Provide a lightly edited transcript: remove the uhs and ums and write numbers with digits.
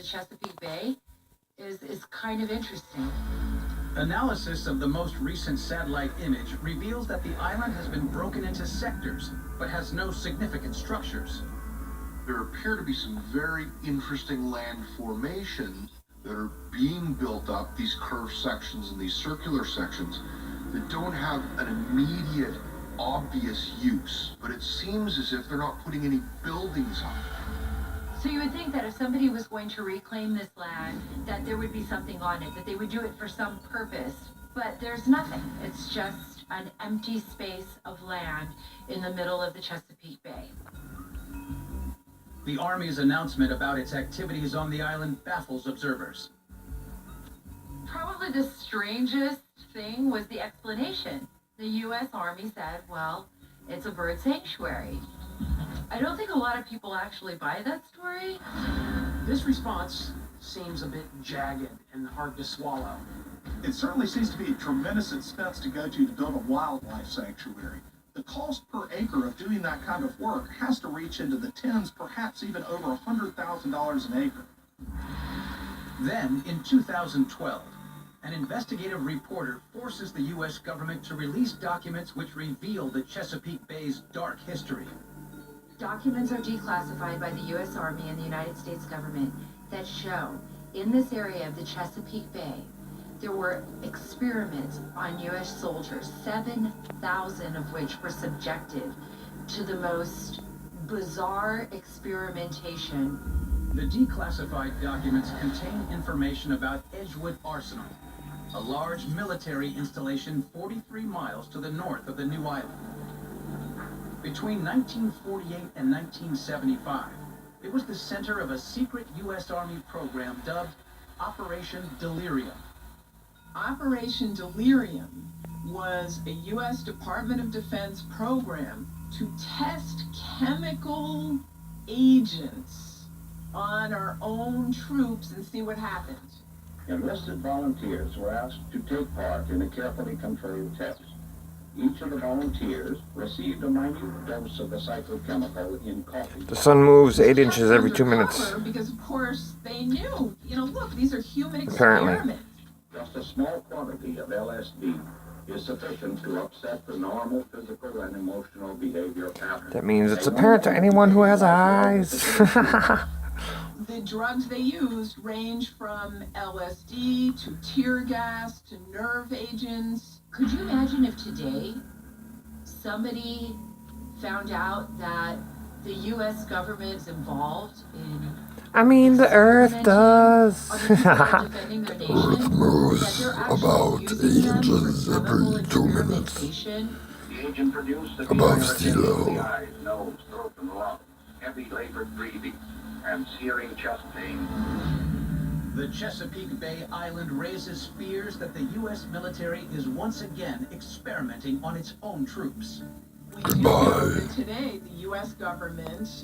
Chesapeake Bay is kind of interesting. Analysis of the most recent satellite image reveals that the island has been broken into sectors, but has no significant structures. There appear to be some very interesting land formations that are being built up, these curved sections and these circular sections, that don't have an immediate, obvious use. But it seems as if they're not putting any buildings up. So you would think that if somebody was going to reclaim this land, that there would be something on it, that they would do it for some purpose. But there's nothing. It's just an empty space of land in the middle of the Chesapeake Bay. The Army's announcement about its activities on the island baffles observers. Probably the strangest thing was the explanation. The U.S. Army said, well, it's a bird sanctuary. I don't think a lot of people actually buy that story. This response seems a bit jagged and hard to swallow. It certainly seems to be a tremendous expense to go to build a wildlife sanctuary. The cost per acre of doing that kind of work has to reach into the tens, perhaps even over $100,000 an acre. Then, in 2012, an investigative reporter forces the U.S. government to release documents which reveal the Chesapeake Bay's dark history. Documents are declassified by the U.S. Army and the United States government that show in this area of the Chesapeake Bay, there were experiments on U.S. soldiers, 7,000 of which were subjected to the most bizarre experimentation. The declassified documents contain information about Edgewood Arsenal, a large military installation 43 miles to the north of the new island. Between 1948 and 1975, it was the center of a secret U.S. Army program dubbed Operation Delirium. Operation Delirium was a U.S. Department of Defense program to test chemical agents on our own troops and see what happened. Enlisted volunteers were asked to take part in a carefully controlled test. Each of the volunteers received a minute dose of the psychochemical in coffee. The sun moves 8 inches every 2 minutes. Because, of course, they knew, look, these are human Apparently. experiments. Just a small quantity of LSD is sufficient to upset the normal physical and emotional behavior pattern. That means it's apparent to anyone who has eyes. The drugs they used range from LSD to tear gas to nerve agents. Could you imagine if today somebody found out that the U.S. government is involved in I mean, the Earth does. The Earth moves about 8 inches every 2 minutes. The agent produced the Above sea level. the eyes, nose, throat, and lungs, heavy labored breathing, and searing chest pain. The Chesapeake Bay Island raises fears that the U.S. military is once again experimenting on its own troops. We do Goodbye. know that today, the U.S. government